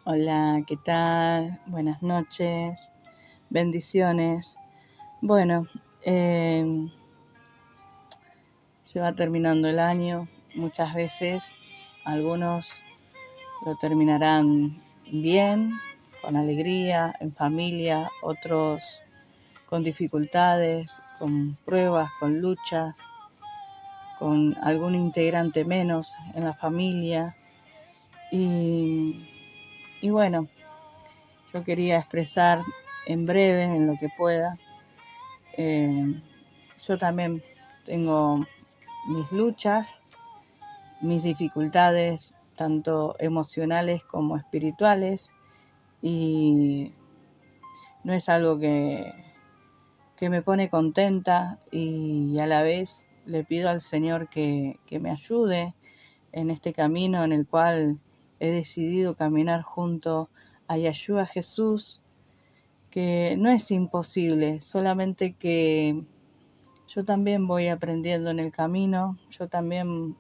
Hola, ¿qué tal? Buenas noches, bendiciones. Bueno, se va terminando el año. Muchas veces algunos lo terminarán bien, con alegría, en familia, otros con dificultades, con pruebas, con luchas, con algún integrante menos en la familia. Y bueno, yo quería expresar en breve, en lo que pueda. Yo también tengo mis luchas, mis dificultades, tanto emocionales como espirituales, y no es algo que me pone contenta, y a la vez le pido al Señor que me ayude en este camino en el cual he decidido caminar junto a Yeshua Jesús, que no es imposible, solamente que yo también voy aprendiendo en el camino, yo también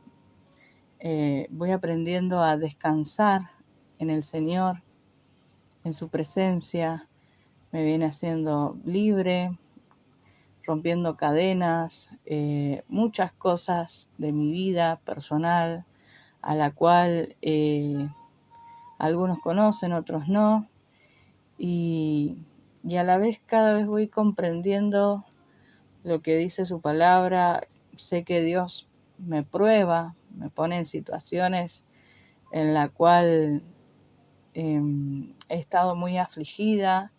voy aprendiendo a descansar en el Señor, en su presencia. Me viene haciendo libre, rompiendo cadenas, muchas cosas de mi vida personal, a la cual algunos conocen, otros no, y a la vez cada vez voy comprendiendo lo que dice su palabra. Sé que Dios me prueba, me pone en situaciones en la cual he estado muy afligida,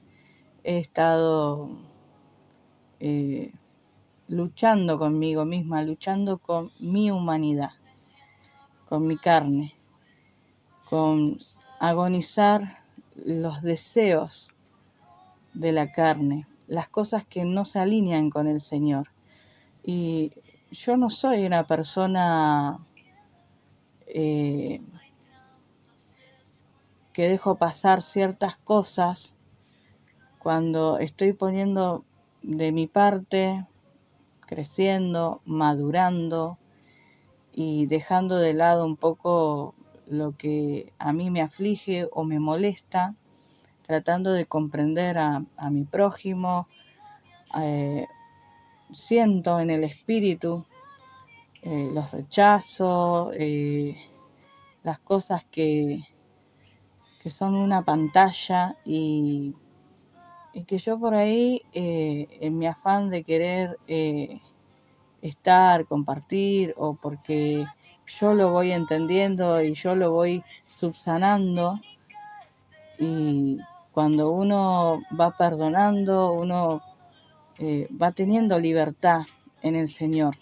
he estado luchando conmigo misma, luchando con mi humanidad, con mi carne, con agonizar los deseos de la carne, las cosas que no se alinean con el Señor. Y yo no soy una persona que dejo pasar ciertas cosas cuando estoy poniendo de mi parte, creciendo, madurando y dejando de lado un poco lo que a mí me aflige o me molesta, tratando de comprender a mi prójimo. Siento en el espíritu los rechazos, las cosas que son una pantalla, y que yo por ahí, en mi afán de querer estar, compartir, o porque yo lo voy entendiendo y yo lo voy subsanando, y cuando uno va perdonando, uno va teniendo libertad en el Señor.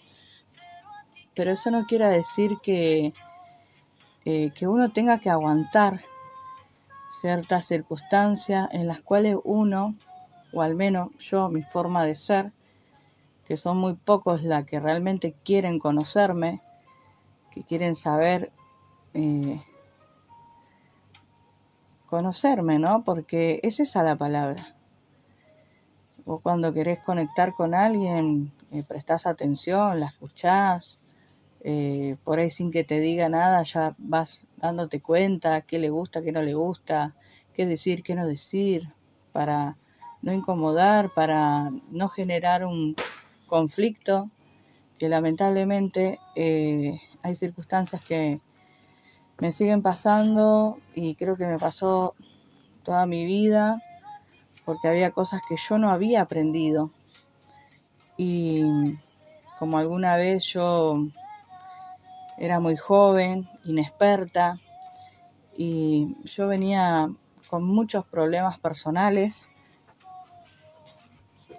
Pero eso no quiere decir que uno tenga que aguantar ciertas circunstancias en las cuales uno, o al menos yo, mi forma de ser, que son muy pocos la que realmente quieren conocerme, que quieren saber conocerme, ¿no? Porque es esa la palabra. Vos cuando querés conectar con alguien, prestás atención, la escuchás, por ahí sin que te diga nada ya vas dándote cuenta qué le gusta, qué no le gusta, qué decir, qué no decir, para no incomodar, para no generar un conflicto, que lamentablemente hay circunstancias que me siguen pasando, y creo que me pasó toda mi vida, porque había cosas que yo no había aprendido. Y como alguna vez yo era muy joven, inexperta, y yo venía con muchos problemas personales,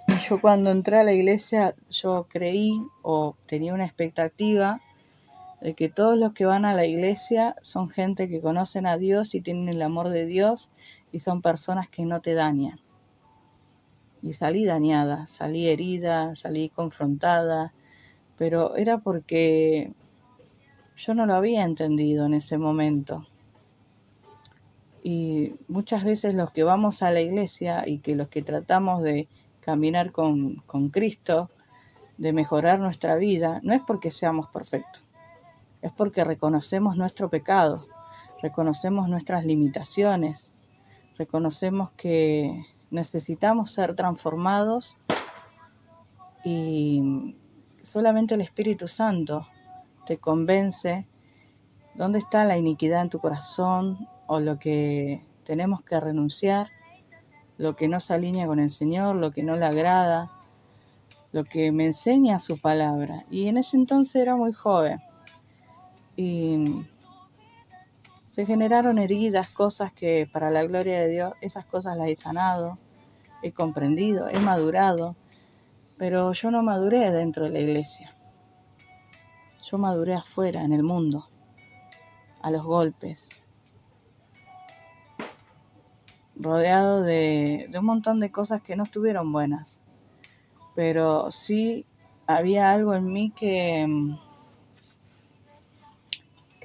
y yo cuando entré a la iglesia, yo creí o tenía una expectativa de que todos los que van a la iglesia son gente que conocen a Dios y tienen el amor de Dios, y son personas que no te dañan. Y salí dañada, salí herida, salí confrontada, pero era porque yo no lo había entendido en ese momento. Y muchas veces los que vamos a la iglesia, y que los que tratamos de caminar con Cristo, de mejorar nuestra vida, no es porque seamos perfectos, es porque reconocemos nuestro pecado, reconocemos nuestras limitaciones, reconocemos que necesitamos ser transformados y solamente el Espíritu Santo te convence dónde está la iniquidad en tu corazón o lo que tenemos que renunciar, lo que no se alinea con el Señor, lo que no le agrada, lo que me enseña su palabra. Y en ese entonces era muy joven y se generaron heridas, cosas que para la gloria de Dios, esas cosas las he sanado, he comprendido, he madurado, pero yo no maduré dentro de la iglesia. Yo maduré afuera, en el mundo, a los golpes, rodeado de un montón de cosas que no estuvieron buenas. Pero sí había algo en mí que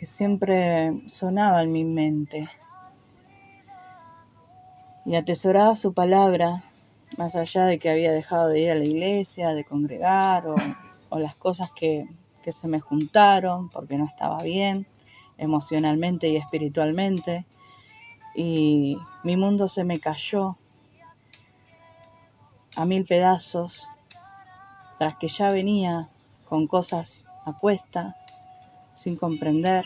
siempre sonaba en mi mente. Y atesoraba su palabra, más allá de que había dejado de ir a la iglesia, de congregar o las cosas que se me juntaron porque no estaba bien emocionalmente y espiritualmente. Y mi mundo se me cayó a 1000 pedazos tras que ya venía con cosas a cuesta, sin comprender,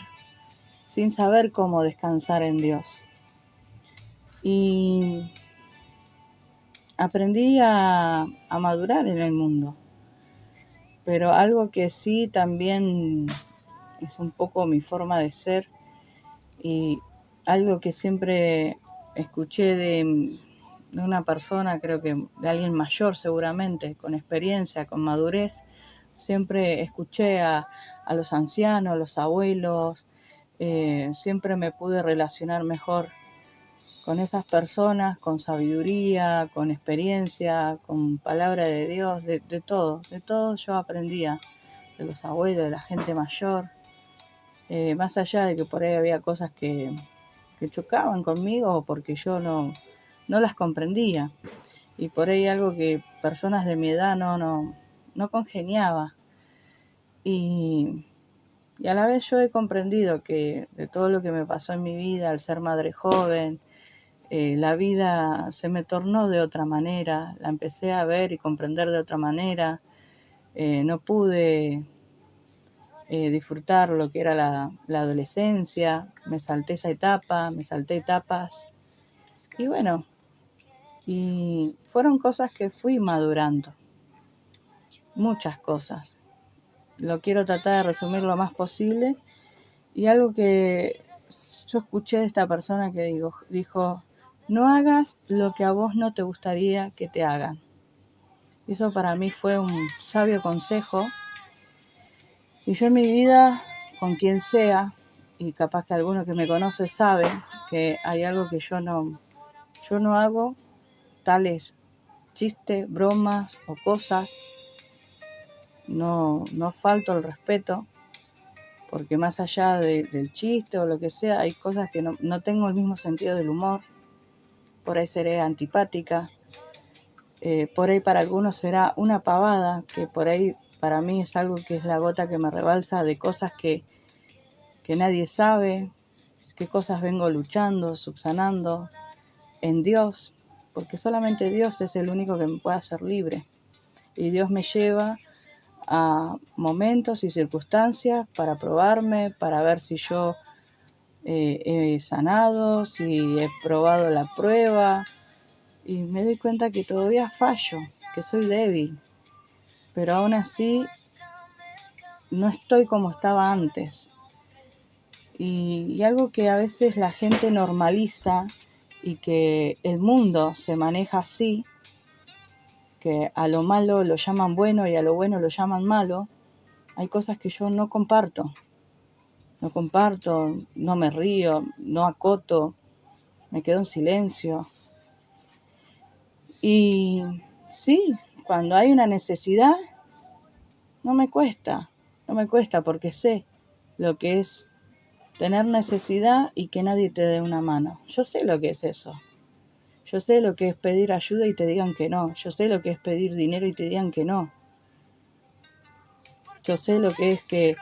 sin saber cómo descansar en Dios. Y aprendí a madurar en el mundo. Pero algo que sí también es un poco mi forma de ser y algo que siempre escuché de una persona, creo que de alguien mayor seguramente, con experiencia, con madurez, siempre escuché a los ancianos, a los abuelos, siempre me pude relacionar mejor con esas personas, con sabiduría, con experiencia, con palabra de Dios, de todo yo aprendía, de los abuelos, de la gente mayor, más allá de que por ahí había cosas que chocaban conmigo porque yo no las comprendía, y por ahí algo que personas de mi edad no congeniaba, y a la vez yo he comprendido que de todo lo que me pasó en mi vida, al ser madre joven, la vida se me tornó de otra manera, la empecé a ver y comprender de otra manera, no pude disfrutar lo que era la adolescencia, me salté esa etapa, me salté etapas, y bueno, y fueron cosas que fui madurando, muchas cosas. Lo quiero tratar de resumir lo más posible, y algo que yo escuché de esta persona que dijo, no hagas lo que a vos no te gustaría que te hagan. Eso para mí fue un sabio consejo. Y yo en mi vida, con quien sea, y capaz que alguno que me conoce sabe que hay algo que yo no hago, tales chistes, bromas o cosas. No falto el respeto, porque más allá del chiste o lo que sea, hay cosas que no tengo el mismo sentido del humor. Por ahí seré antipática, por ahí para algunos será una pavada, que por ahí para mí es algo que es la gota que me rebalsa de cosas que nadie sabe, qué cosas vengo luchando, subsanando en Dios, porque solamente Dios es el único que me puede hacer libre. Y Dios me lleva a momentos y circunstancias para probarme, para ver si yo he sanado, si he probado la prueba, y me doy cuenta que todavía fallo, que soy débil, pero aún así no estoy como estaba antes. Y algo que a veces la gente normaliza y que el mundo se maneja así, que a lo malo lo llaman bueno y a lo bueno lo llaman malo, hay cosas que yo no comparto, no me río, no acoto, me quedo en silencio. Y sí, cuando hay una necesidad, no me cuesta porque sé lo que es tener necesidad y que nadie te dé una mano. Yo sé lo que es eso. Yo sé lo que es pedir ayuda y te digan que no. Yo sé lo que es pedir dinero y te digan que no. Yo sé lo que es que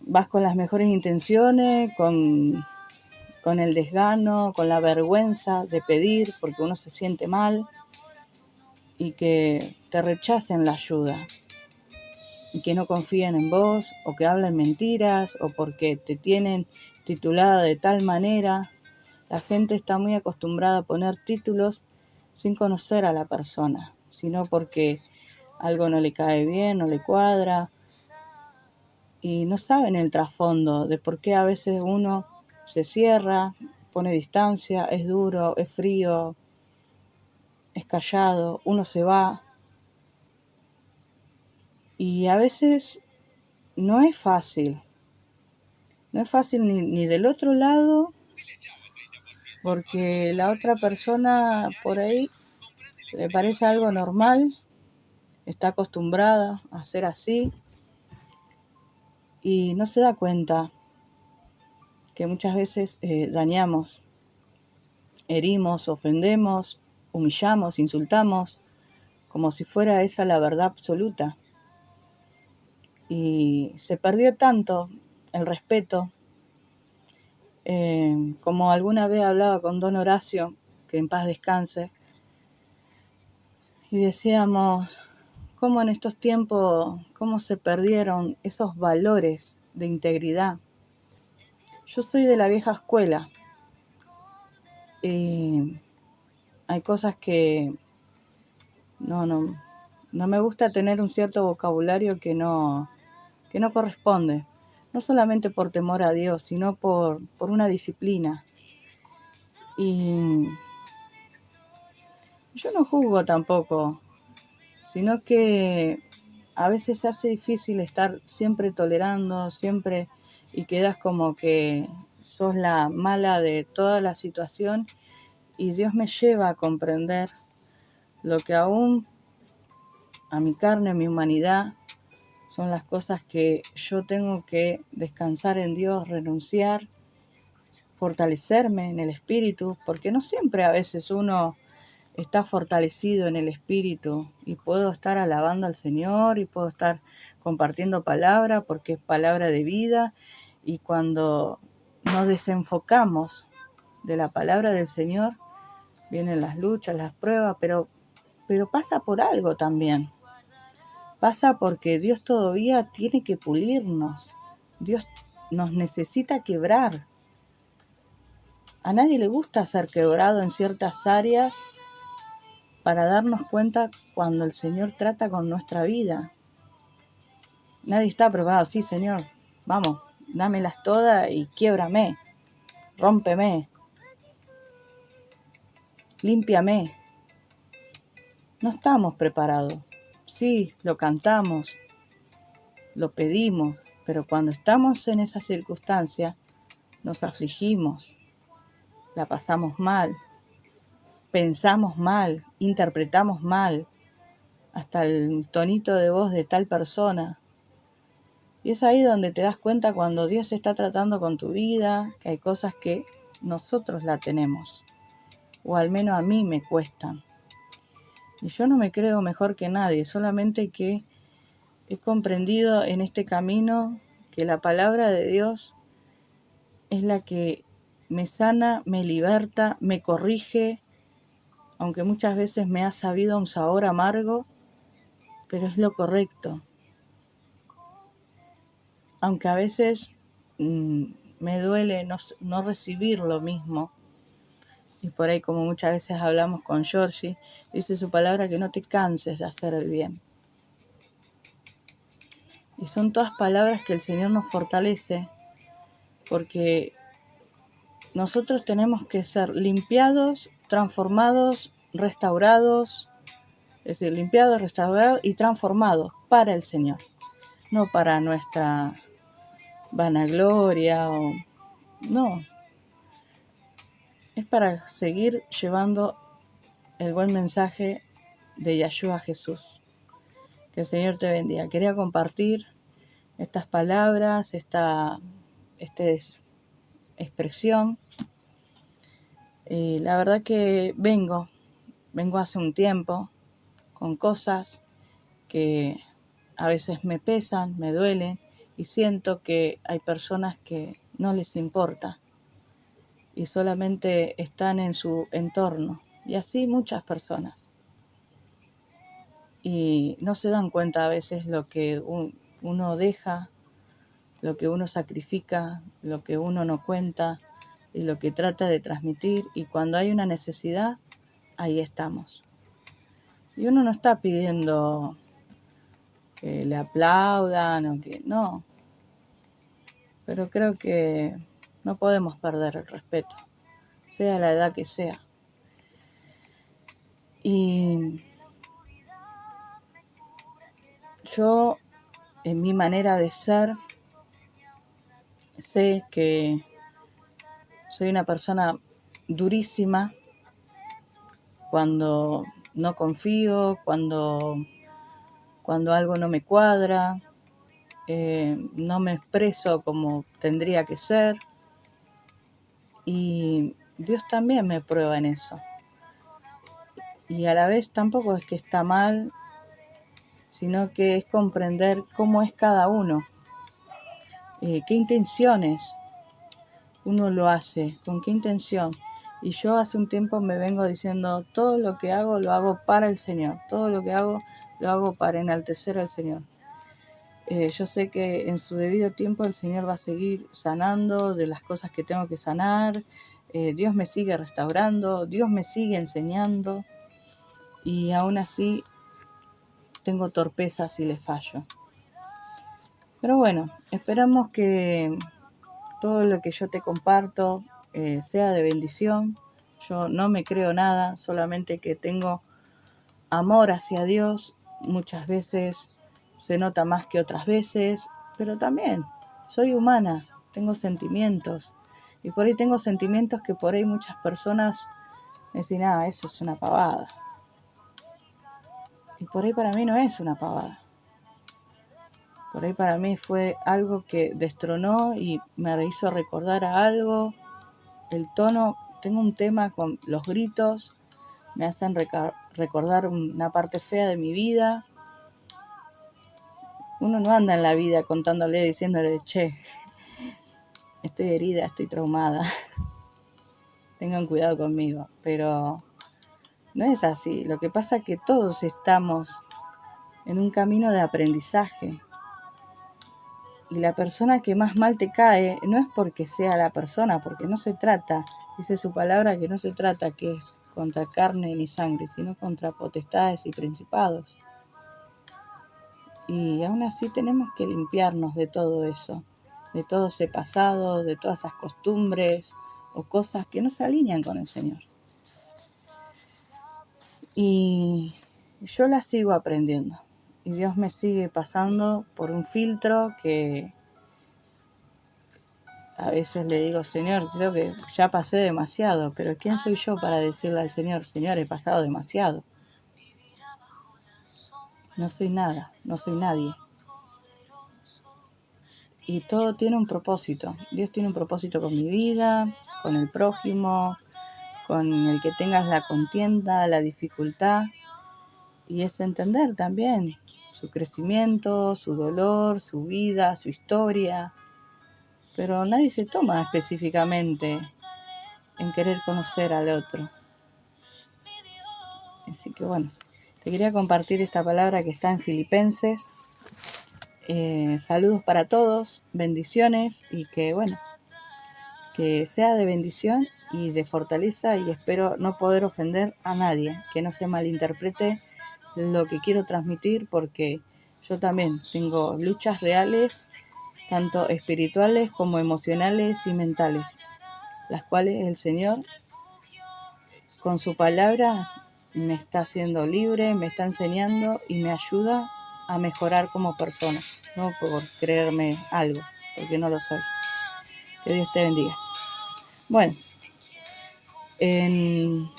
vas con las mejores intenciones, con el desgano, con la vergüenza de pedir porque uno se siente mal y que te rechacen la ayuda y que no confíen en vos o que hablen mentiras o porque te tienen titulada de tal manera. La gente está muy acostumbrada a poner títulos sin conocer a la persona, sino porque algo no le cae bien, no le cuadra y no saben el trasfondo de por qué a veces uno se cierra, pone distancia, es duro, es frío, es callado, uno se va y a veces no es fácil, no es fácil ni del otro lado porque la otra persona por ahí le parece algo normal, está acostumbrada a ser así y no se da cuenta que muchas veces dañamos, herimos, ofendemos, humillamos, insultamos, como si fuera esa la verdad absoluta. Y se perdió tanto el respeto, como alguna vez hablaba con don Horacio, que en paz descanse, y decíamos, cómo en estos tiempos, cómo se perdieron esos valores de integridad. Yo soy de la vieja escuela y hay cosas que no me gusta tener un cierto vocabulario que no corresponde, no solamente por temor a Dios, sino por una disciplina. Y yo no juzgo tampoco, sino que a veces se hace difícil estar siempre tolerando, siempre, y quedas como que sos la mala de toda la situación, y Dios me lleva a comprender lo que aún a mi carne, a mi humanidad, son las cosas que yo tengo que descansar en Dios, renunciar, fortalecerme en el espíritu, porque no siempre a veces uno está fortalecido en el espíritu y puedo estar alabando al Señor y puedo estar compartiendo palabra porque es palabra de vida, y cuando nos desenfocamos de la palabra del Señor vienen las luchas, las pruebas, pero pasa por algo también. Pasa porque Dios todavía tiene que pulirnos. Dios nos necesita quebrar. A nadie le gusta ser quebrado en ciertas áreas para darnos cuenta cuando el Señor trata con nuestra vida. Nadie está preparado, sí, Señor, vamos, dámelas todas y quiébrame, rómpeme, límpiame. No estamos preparados. Sí, lo cantamos, lo pedimos, pero cuando estamos en esa circunstancia, nos afligimos, la pasamos mal, pensamos mal, interpretamos mal, hasta el tonito de voz de tal persona. Y es ahí donde te das cuenta cuando Dios está tratando con tu vida, que hay cosas que nosotros la tenemos, o al menos a mí me cuestan. Y yo no me creo mejor que nadie, solamente que he comprendido en este camino que la palabra de Dios es la que me sana, me liberta, me corrige, aunque muchas veces me ha sabido un sabor amargo, pero es lo correcto. Aunque a veces me duele no recibir lo mismo. Y por ahí, como muchas veces hablamos con Georgie, dice su palabra que no te canses de hacer el bien. Y son todas palabras que el Señor nos fortalece, porque nosotros tenemos que ser limpiados, transformados, restaurados, es decir, limpiados, restaurados y transformados para el Señor, no para nuestra vanagloria o no, es para seguir llevando el buen mensaje de Yahshua Jesús. Que el Señor te bendiga. Quería compartir estas palabras, esta expresión. La verdad que vengo hace un tiempo con cosas que a veces me pesan, me duelen, y siento que hay personas que no les importa y solamente están en su entorno, y así muchas personas. Y no se dan cuenta a veces lo que uno deja, lo que uno sacrifica, lo que uno no cuenta y lo que trata de transmitir, y cuando hay una necesidad, ahí estamos. Y uno no está pidiendo que le aplaudan o que no, pero creo que no podemos perder el respeto, sea la edad que sea. Y yo, en mi manera de ser, sé que soy una persona durísima cuando no confío, cuando algo no me cuadra, no me expreso como tendría que ser, y Dios también me prueba en eso. Y a la vez tampoco es que está mal, sino que es comprender cómo es cada uno, qué intenciones uno lo hace, con qué intención. Y yo hace un tiempo me vengo diciendo, todo lo que hago lo hago para el Señor, todo lo que hago lo hago para enaltecer al Señor. Yo sé que en su debido tiempo el Señor va a seguir sanando de las cosas que tengo que sanar. Dios me sigue restaurando, Dios me sigue enseñando, y aún así tengo torpezas y le fallo. Pero bueno, esperamos que todo lo que yo te comparto sea de bendición. Yo no me creo nada, solamente que tengo amor hacia Dios. Muchas veces se nota más que otras veces, pero también soy humana, tengo sentimientos. Y por ahí tengo sentimientos que por ahí muchas personas me dicen, eso es una pavada. Y por ahí para mí no es una pavada. Por ahí para mí fue algo que destronó y me hizo recordar a algo. El tono, tengo un tema con los gritos, me hacen recordar una parte fea de mi vida. Uno no anda en la vida contándole, diciéndole, che, estoy herida, estoy traumada, tengan cuidado conmigo, pero no es así. Lo que pasa es que todos estamos en un camino de aprendizaje, y la persona que más mal te cae no es porque sea la persona, porque no se trata, dice su palabra que no se trata que es contra carne ni sangre, sino contra potestades y principados. Y aún así tenemos que limpiarnos de todo eso, de todo ese pasado, de todas esas costumbres o cosas que no se alinean con el Señor. Y yo las sigo aprendiendo, y Dios me sigue pasando por un filtro que a veces le digo, Señor, creo que ya pasé demasiado, pero ¿quién soy yo para decirle al Señor, Señor, he pasado demasiado? No soy nada, no soy nadie. Y todo tiene un propósito. Dios tiene un propósito con mi vida, con el prójimo, con el que tengas la contienda, la dificultad. Y es entender también su crecimiento, su dolor, su vida, su historia. Pero nadie se toma específicamente en querer conocer al otro. Así que bueno, te quería compartir esta palabra que está en Filipenses. Saludos para todos, bendiciones, y que bueno, que sea de bendición y de fortaleza, y espero no poder ofender a nadie, que no se malinterprete lo que quiero transmitir, porque yo también tengo luchas reales, tanto espirituales como emocionales y mentales, las cuales el Señor con su palabra me está haciendo libre, me está enseñando y me ayuda a mejorar como persona, no por creerme algo, porque no lo soy. Que Dios te bendiga. Bueno, en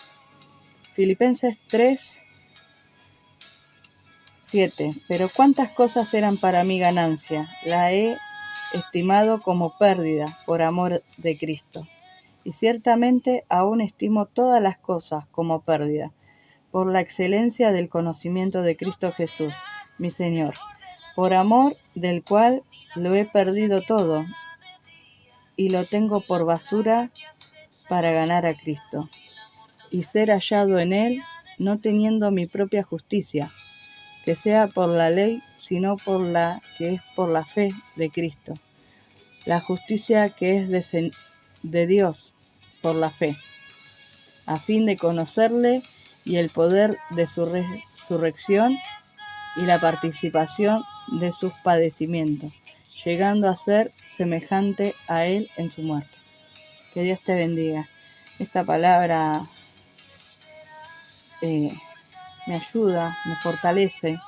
Filipenses 3:7, pero cuántas cosas eran para mí ganancia, la he estimado como pérdida por amor de Cristo. Y ciertamente aún estimo todas las cosas como pérdida, por la excelencia del conocimiento de Cristo Jesús, mi Señor, por amor del cual lo he perdido todo y lo tengo por basura para ganar a Cristo y ser hallado en Él, no teniendo mi propia justicia, que sea por la ley, sino por la que es por la fe de Cristo, la justicia que es de Dios por la fe, a fin de conocerle y el poder de su resurrección y la participación de sus padecimientos, llegando a ser semejante a Él en su muerte. Que Dios te bendiga. Esta palabra me ayuda, me fortalece,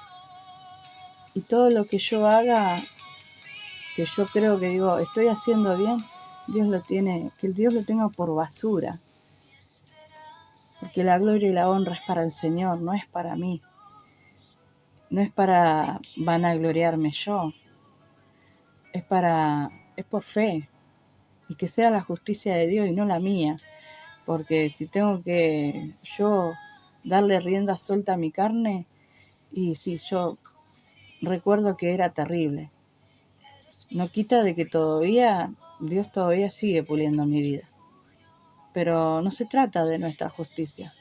y todo lo que yo haga, que yo creo que digo, estoy haciendo bien, que Dios lo tenga por basura, porque la gloria y la honra es para el Señor, no es para mí, no es para vanagloriarme yo, es por fe, y que sea la justicia de Dios y no la mía, porque si tengo que yo darle rienda suelta a mi carne, y si yo recuerdo que era terrible, no quita de que Dios todavía sigue puliendo mi vida. Pero no se trata de nuestra justicia.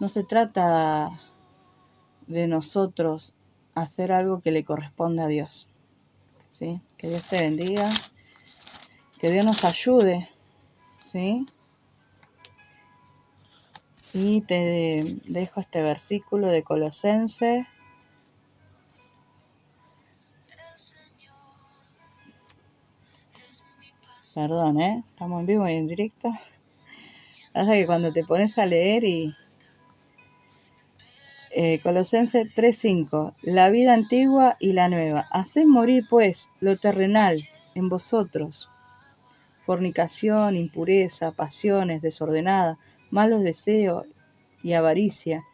No se trata de nosotros hacer algo que le corresponde a Dios. ¿Sí? Que Dios te bendiga. Que Dios nos ayude. ¿Sí? Y te dejo este versículo de Colosenses. Perdón, estamos en vivo y en directo. Pasa que cuando te pones a leer Colosenses 3:5, la vida antigua y la nueva. Haced morir pues lo terrenal en vosotros: fornicación, impureza, pasiones desordenadas, malos deseos y avaricia,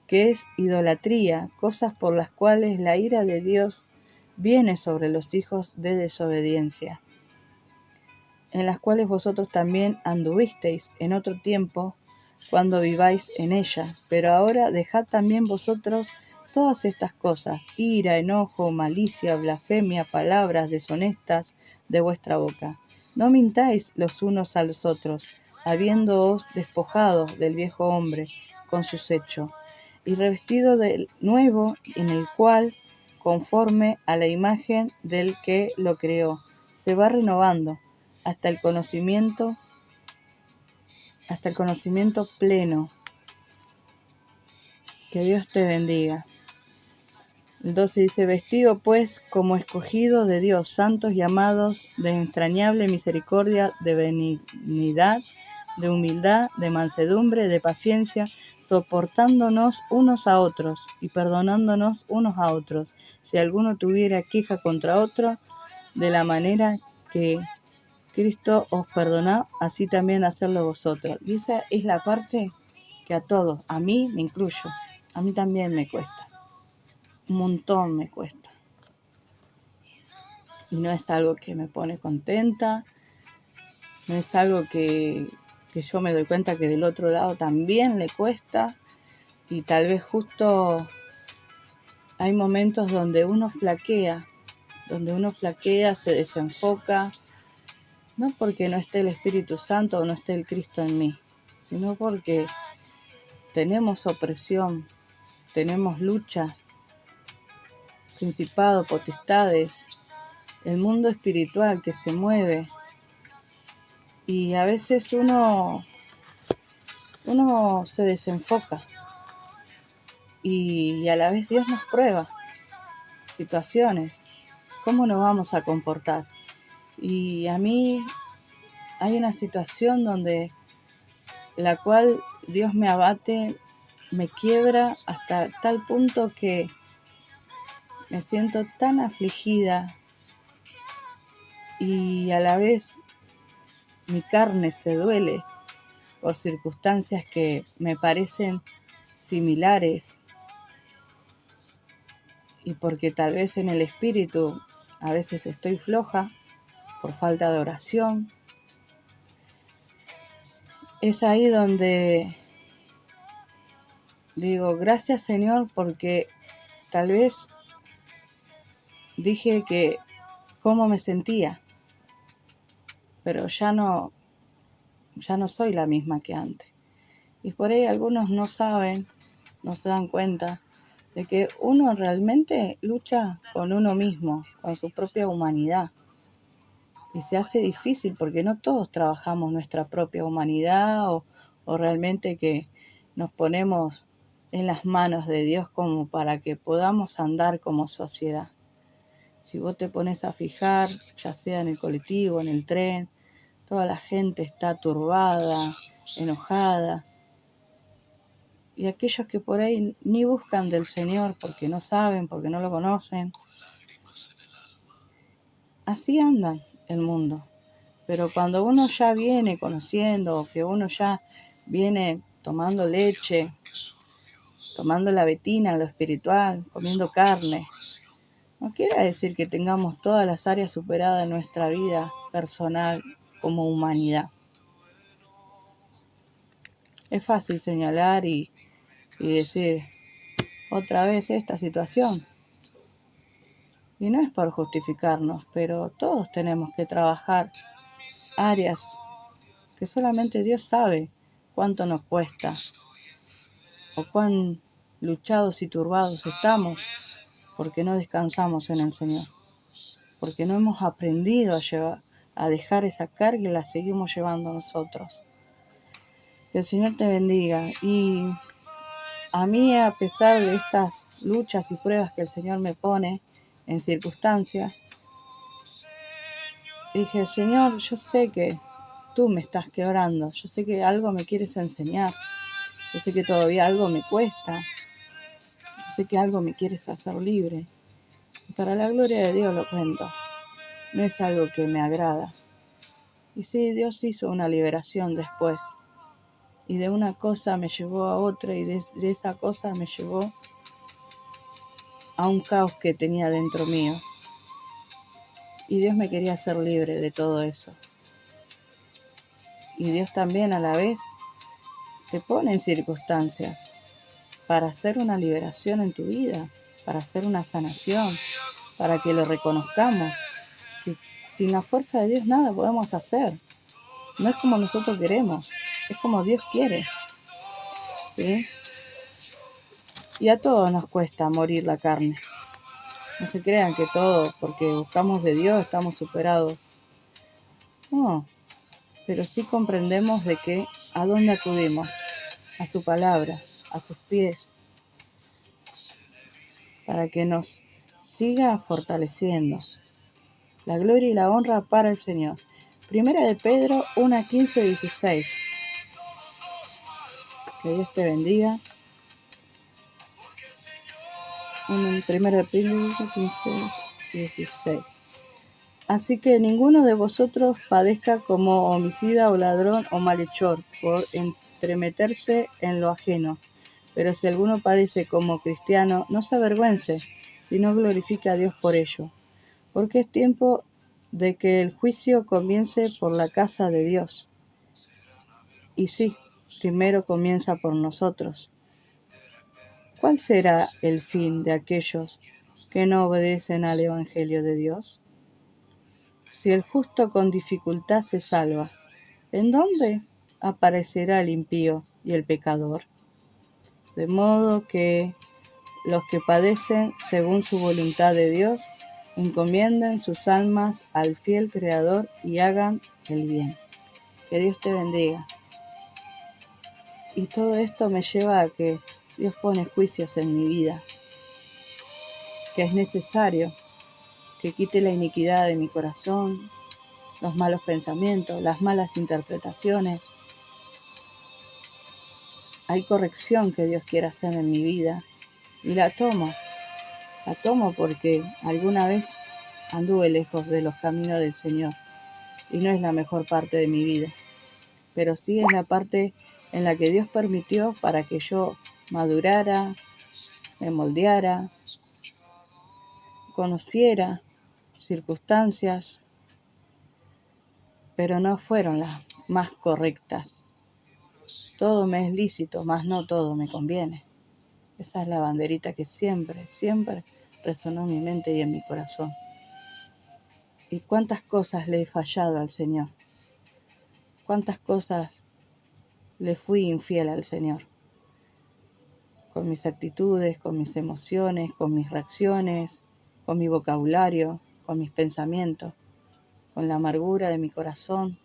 que es idolatría, cosas por las cuales la ira de Dios viene sobre los hijos de desobediencia, en las cuales vosotros también anduvisteis en otro tiempo, cuando viváis en ella. Pero ahora dejad también vosotros todas estas cosas: ira, enojo, malicia, blasfemia, palabras deshonestas de vuestra boca. No mintáis los unos a los otros, habiéndoos despojado del viejo hombre con sus hechos, y revestido del nuevo, en el cual, conforme a la imagen del que lo creó, se va renovando hasta el conocimiento pleno. Que Dios te bendiga. Entonces dice: vestido pues como escogido de Dios, santos y amados, de entrañable misericordia, de benignidad, de humildad, de mansedumbre, de paciencia, soportándonos unos a otros y perdonándonos unos a otros, si alguno tuviera queja contra otro, de la manera que Cristo os perdonó, así también hacerlo vosotros. Y esa es la parte que a todos, a mí me incluyo, a mí también me cuesta, un montón me cuesta. Y no es algo que me pone contenta, no es algo que yo me doy cuenta que del otro lado también le cuesta, y tal vez justo hay momentos donde uno flaquea, se desenfoca, no porque no esté el Espíritu Santo o no esté el Cristo en mí, sino porque tenemos opresión, tenemos luchas, principados, potestades, el mundo espiritual que se mueve, y a veces uno se desenfoca, y a la vez Dios nos prueba situaciones, cómo nos vamos a comportar. Y a mí hay una situación donde la cual Dios me abate, me quiebra hasta tal punto que me siento tan afligida, y a la vez mi carne se duele por circunstancias que me parecen similares, y porque tal vez en el espíritu a veces estoy floja por falta de oración. Es ahí donde digo: gracias, Señor, porque tal vez dije que cómo me sentía, pero ya no soy la misma que antes. Y por ahí algunos no saben, no se dan cuenta de que uno realmente lucha con uno mismo, con su propia humanidad. Y se hace difícil porque no todos trabajamos nuestra propia humanidad o realmente que nos ponemos en las manos de Dios como para que podamos andar como sociedad. Si vos te pones a fijar, ya sea en el colectivo, en el tren, toda la gente está turbada, enojada. Y aquellos que por ahí ni buscan del Señor porque no saben, porque no lo conocen, así andan el mundo. Pero cuando uno ya viene conociendo, o que uno ya viene tomando leche, tomando la vetina, lo espiritual, comiendo carne, no quiere decir que tengamos todas las áreas superadas en nuestra vida personal como humanidad. Es fácil señalar y decir otra vez esta situación. Y no es por justificarnos, pero todos tenemos que trabajar áreas que solamente Dios sabe cuánto nos cuesta o cuán luchados y turbados estamos porque no descansamos en el Señor, porque no hemos aprendido a dejar esa carga y la seguimos llevando nosotros. Que el Señor te bendiga. Y a mí, a pesar de estas luchas y pruebas que el Señor me pone en circunstancias, dije, Señor, yo sé que tú me estás quebrando, yo sé que algo me quieres enseñar, yo sé que todavía algo me cuesta, yo sé que algo me quieres hacer libre. Y para la gloria de Dios lo cuento, no es algo que me agrada. Y sí, Dios hizo una liberación después, y de una cosa me llevó a otra, y de esa cosa me llevó a un caos que tenía dentro mío. Y Dios me quería hacer libre de todo eso. Y Dios también a la vez te pone en circunstancias para hacer una liberación en tu vida, para hacer una sanación, para que lo reconozcamos, que sin la fuerza de Dios nada podemos hacer. No es como nosotros queremos, es como Dios quiere. ¿Sí? Y a todos nos cuesta morir la carne. No se crean que todos, porque buscamos de Dios, estamos superados. No, pero sí comprendemos de que a dónde acudimos, a su palabra, a sus pies, para que nos siga fortaleciendo. La gloria y la honra para el Señor. Primera de Pedro 1, 15, 16. Que Dios te bendiga. Primera de Pedro 15, 16. Así que ninguno de vosotros padezca como homicida o ladrón o malhechor por entremeterse en lo ajeno. Pero si alguno padece como cristiano, no se avergüence, sino glorifique a Dios por ello. Porque es tiempo de que el juicio comience por la casa de Dios. Y sí, primero comienza por nosotros. ¿Cuál será el fin de aquellos que no obedecen al Evangelio de Dios? Si el justo con dificultad se salva, ¿en dónde aparecerá el impío y el pecador? De modo que los que padecen según su voluntad de Dios, encomienden sus almas al fiel Creador y hagan el bien. Que Dios te bendiga. Y todo esto me lleva a que Dios pone juicios en mi vida, que es necesario que quite la iniquidad de mi corazón, los malos pensamientos, las malas interpretaciones. Hay corrección que Dios quiere hacer en mi vida y la tomo porque alguna vez anduve lejos de los caminos del Señor y no es la mejor parte de mi vida, pero sí es la parte en la que Dios permitió para que yo madurara, me moldeara, conociera circunstancias, pero no fueron las más correctas. Todo me es lícito, mas no todo me conviene. Esa es la banderita que siempre resonó en mi mente y en mi corazón. Y cuántas cosas le he fallado al Señor. Cuántas cosas le fui infiel al Señor. Con mis actitudes, con mis emociones, con mis reacciones, con mi vocabulario, con mis pensamientos, con la amargura de mi corazón,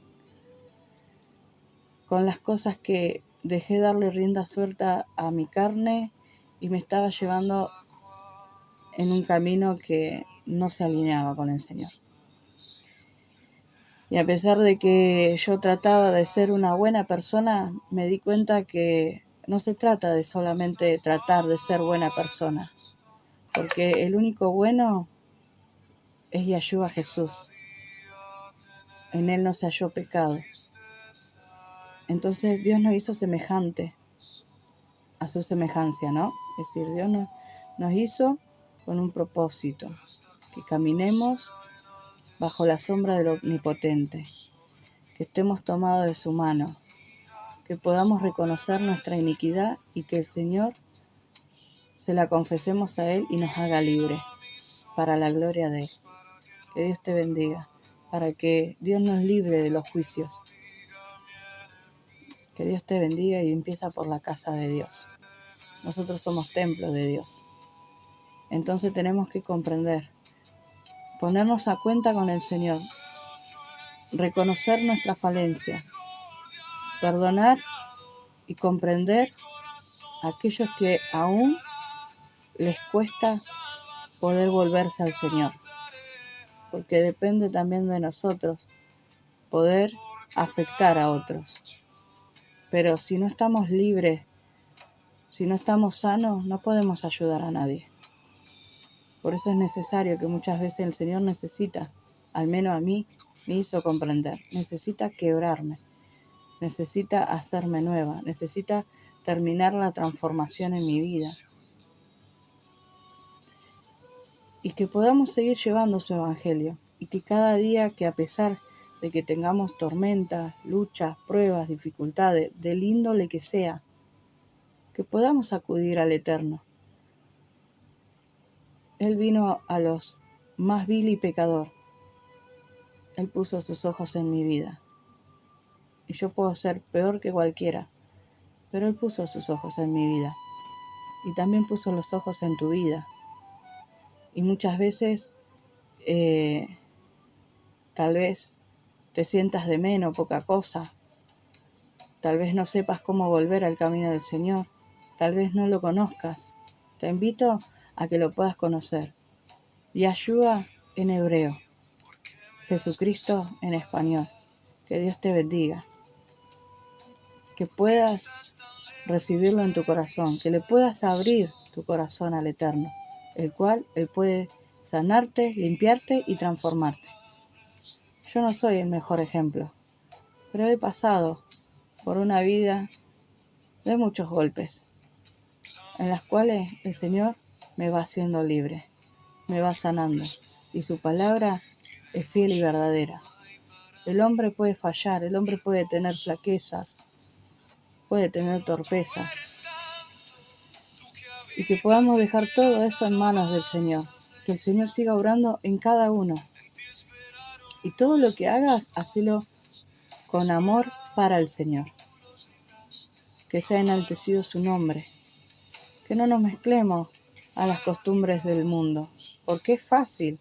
con las cosas que dejé darle rienda suelta a mi carne y me estaba llevando en un camino que no se alineaba con el Señor. Y a pesar de que yo trataba de ser una buena persona, me di cuenta que no se trata de solamente tratar de ser buena persona, porque el único bueno es Yeshua Jesús. En Él no se halló pecado. Entonces Dios nos hizo semejante a su semejanza, ¿no? Es decir, Dios nos hizo con un propósito, que caminemos bajo la sombra del Omnipotente, que estemos tomados de su mano, que podamos reconocer nuestra iniquidad y que el Señor se la confesemos a Él y nos haga libres para la gloria de Él. Que Dios te bendiga, para que Dios nos libre de los juicios. Que Dios te bendiga y empieza por la casa de Dios. Nosotros somos templo de Dios. Entonces tenemos que comprender, ponernos a cuenta con el Señor, reconocer nuestra falencia, perdonar y comprender a aquellos que aún les cuesta poder volverse al Señor, porque depende también de nosotros poder afectar a otros. Pero si no estamos libres, si no estamos sanos, no podemos ayudar a nadie. Por eso es necesario que muchas veces el Señor necesita, al menos a mí, me hizo comprender, necesita quebrarme, necesita hacerme nueva, necesita terminar la transformación en mi vida. Y que podamos seguir llevando su evangelio. Y que cada día que a pesar de que tengamos tormentas, luchas, pruebas, dificultades, del índole que sea, que podamos acudir al Eterno. Él vino a los más vil y pecador. Él puso sus ojos en mi vida. Y yo puedo ser peor que cualquiera, pero Él puso sus ojos en mi vida. Y también puso los ojos en tu vida. Y muchas veces, tal vez te sientas de menos, poca cosa. Tal vez no sepas cómo volver al camino del Señor. Tal vez no lo conozcas. Te invito a que lo puedas conocer. Yeshua en hebreo. Jesucristo en español. Que Dios te bendiga. Que puedas recibirlo en tu corazón. Que le puedas abrir tu corazón al Eterno. El cual Él puede sanarte, limpiarte y transformarte. Yo no soy el mejor ejemplo. Pero he pasado por una vida de muchos golpes, en las cuales el Señor me va haciendo libre, me va sanando, y su palabra es fiel y verdadera. El hombre puede fallar, el hombre puede tener flaquezas, puede tener torpezas, y que podamos dejar todo eso en manos del Señor, que el Señor siga obrando en cada uno, y todo lo que hagas, hacelo con amor para el Señor, que sea enaltecido su nombre, que no nos mezclemos a las costumbres del mundo, porque es fácil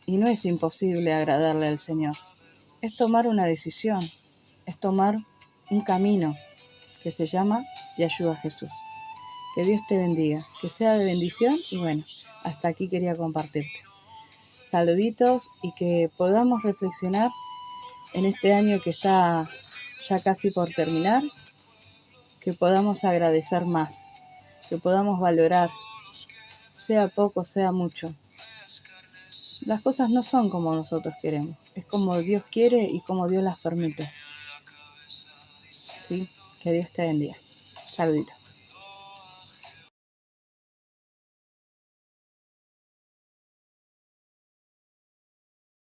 y no es imposible agradarle al Señor. Es tomar una decisión, es tomar un camino que se llama Yeshua Jesús. Que Dios te bendiga, que sea de bendición y bueno, hasta aquí quería compartirte. Saluditos y que podamos reflexionar en este año que está ya casi por terminar, que podamos agradecer más, que podamos valorar, sea poco, sea mucho. Las cosas no son como nosotros queremos, es como Dios quiere y como Dios las permite. ¿Sí? Que Dios te bendiga. Saluditos.